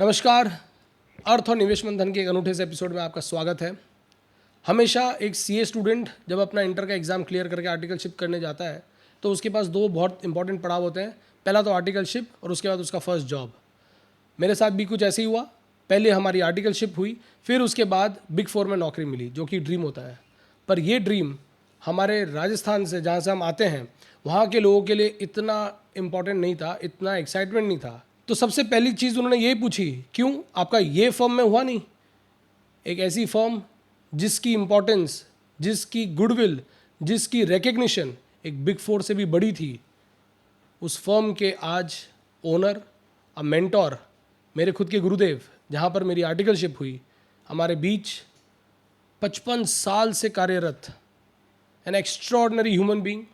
नमस्कार। अर्थ और निवेश मंथन के एक अनूठे से एपिसोड में आपका स्वागत है। हमेशा एक सीए स्टूडेंट जब अपना इंटर का एग्ज़ाम क्लियर करके आर्टिकलशिप करने जाता है तो उसके पास दो बहुत इंपॉर्टेंट पड़ाव होते हैं। पहला तो आर्टिकलशिप और उसके बाद उसका फर्स्ट जॉब। मेरे साथ भी कुछ ऐसे ही हुआ। पहले हमारी आर्टिकलशिप हुई, फिर उसके बाद बिग फोर में नौकरी मिली, जो कि ड्रीम होता है। पर ये ड्रीम हमारे राजस्थान से, जहाँ से हम आते हैं, वहाँ के लोगों के लिए इतना इम्पोर्टेंट नहीं था, इतना एक्साइटमेंट नहीं था। तो सबसे पहली चीज़ उन्होंने यही पूछी, क्यों आपका ये फर्म में हुआ नहीं? एक ऐसी फर्म जिसकी इम्पोर्टेंस, जिसकी गुडविल, जिसकी रिकग्निशन एक बिग फोर से भी बड़ी थी, उस फर्म के आज ओनर, अ मेंटोर, मेरे खुद के गुरुदेव, जहाँ पर मेरी आर्टिकलशिप हुई, हमारे बीच 55 साल से कार्यरत N extraordinary human being,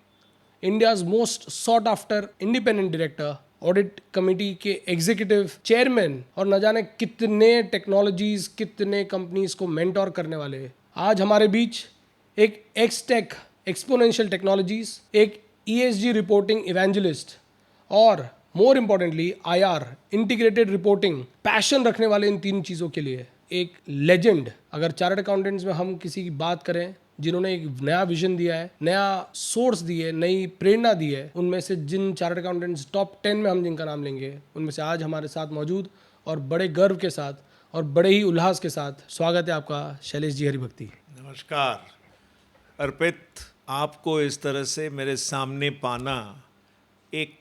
India's most sought after independent director, audit committee के एग्जीक्यूटिव चेयरमैन, और न जाने कितने टेक्नोलॉजीज, कितने कंपनीज को मेंटोर करने वाले, आज हमारे बीच एक एक्सटेक, एक्सपोनेंशियल टेक्नोलॉजीज, एक ईएसजी रिपोर्टिंग इवेंजलिस्ट, और more importantly IR, integrated reporting, passion रखने वाले इन तीन चीज़ों के लिए एक लेजेंड। अगर चार्टर्ड अकाउंटेंट्स में हम किसी की बात करें जिन्होंने एक नया विजन दिया है, नया सोर्स दी है, नई प्रेरणा दी है, उनमें से जिन चार्टर्ड अकाउंटेंट्स टॉप 10 में हम जिनका नाम लेंगे, उनमें से आज हमारे साथ मौजूद और बड़े गर्व के साथ और बड़े ही उल्लास के साथ स्वागत है आपका, शैलेश जी हरिभक्ति। नमस्कार अर्पित, आपको इस तरह से मेरे सामने पाना एक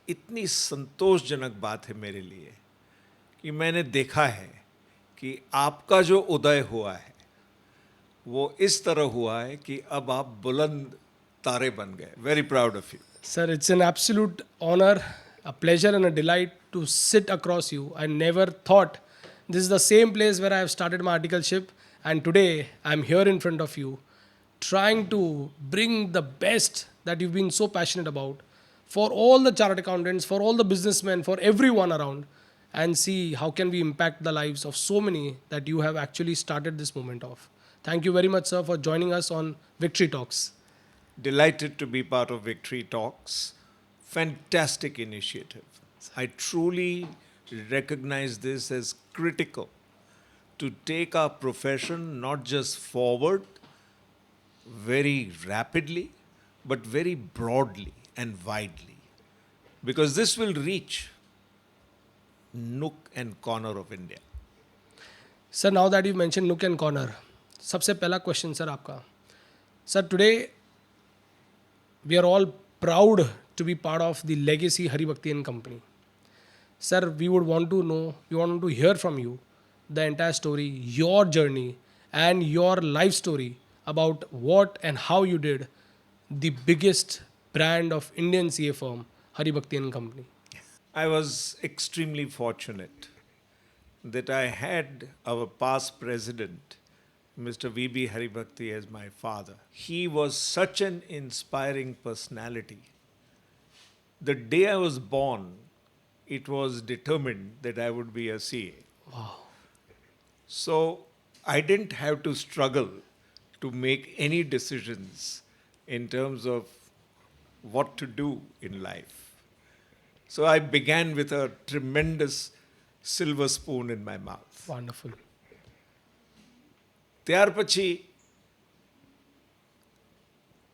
इतनी संतोषजनक बात है मेरे लिए कि मैंने देखा है कि आपका जो उदय हुआ है वो इस तरह हुआ है कि अब आप बुलंद तारे बन गए। Very proud of you Sir, it's an absolute honor, a pleasure, and a delight to sit across you. I never thought this is the same place where I have started my articleship, and today I'm here in front of you, trying to bring the best that you've been so passionate about for all the chartered accountants, for all the businessmen, for everyone around, and see how can we impact the lives of so many that you have actually started this moment of. Thank you very much, sir, for joining us on Victory Talks. Delighted to be part of Victory Talks. Fantastic initiative. I truly recognize this as critical to take our profession not just forward very rapidly, but very broadly and widely. Because this will reach nook and corner of India. Sir, now that you mentioned Nook and Corner, सबसे पहला question sir आपका। Sir, today we are all proud to be part of the legacy Hari Bhakti and Company. Sir, we would want to know, we want to hear from you the entire story, your journey, and your life story about what and how you did the biggest brand of Indian CA firm, Hari Bhakti and Company. I was extremely fortunate that I had our past president, Mr. V.B. Haribhakti, as my father. He was such an inspiring personality. The day I was born, it was determined that I would be a CA. Wow. So I didn't have to struggle to make any decisions in terms of what to do in life. So I began with a tremendous silver spoon in my mouth. Wonderful. ત્યાર પછી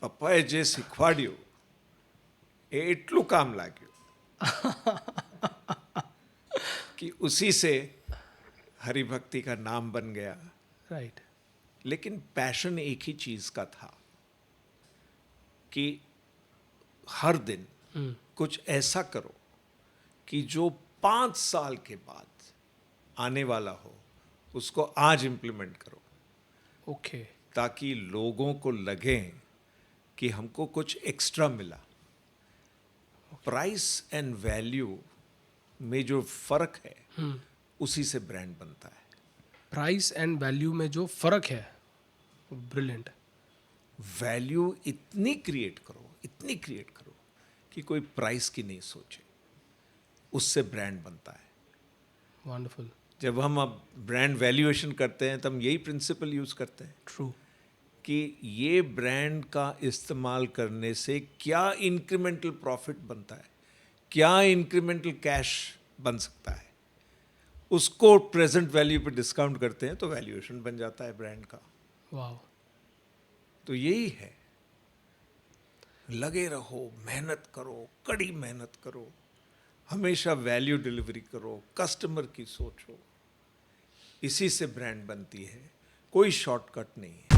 પપ્પાએ જે શીખવાડ્યું એ એટલું કામ લાગ્યું कि उसी से हरिभक्ति का नाम बन गया। Right. लेकिन पैशन एक ही चीज का था कि हर दिन कुछ ऐसा करो कि जो 5 साल के बाद आने वाला हो उसको आज इंप्लीमेंट करो, Okay. ताकि लोगों को लगे कि हमको कुछ एक्स्ट्रा मिला। प्राइस एंड वैल्यू में जो फर्क है उसी से ब्रांड बनता है। प्राइस एंड वैल्यू में जो फर्क है, ब्रिलियंट। वैल्यू इतनी क्रिएट करो कि कोई प्राइस की नहीं सोचे, उससे ब्रांड बनता है। वंडरफुल। जब हम अब ब्रांड वैल्यूएशन करते हैं तो हम यही प्रिंसिपल यूज करते हैं ट्रू। कि ये ब्रांड का इस्तेमाल करने से क्या इंक्रीमेंटल प्रॉफिट बनता है, क्या इंक्रीमेंटल कैश बन सकता है, उसको प्रेजेंट वैल्यू पे डिस्काउंट करते हैं तो वैल्यूएशन बन जाता है ब्रांड का। वाह। तो यही है, लगे रहो, मेहनत करो, कड़ी मेहनत करो, हमेशा वैल्यू डिलीवरी करो, कस्टमर की सोचो, इसी से ब्रांड बनती है, कोई शॉर्टकट नहीं है।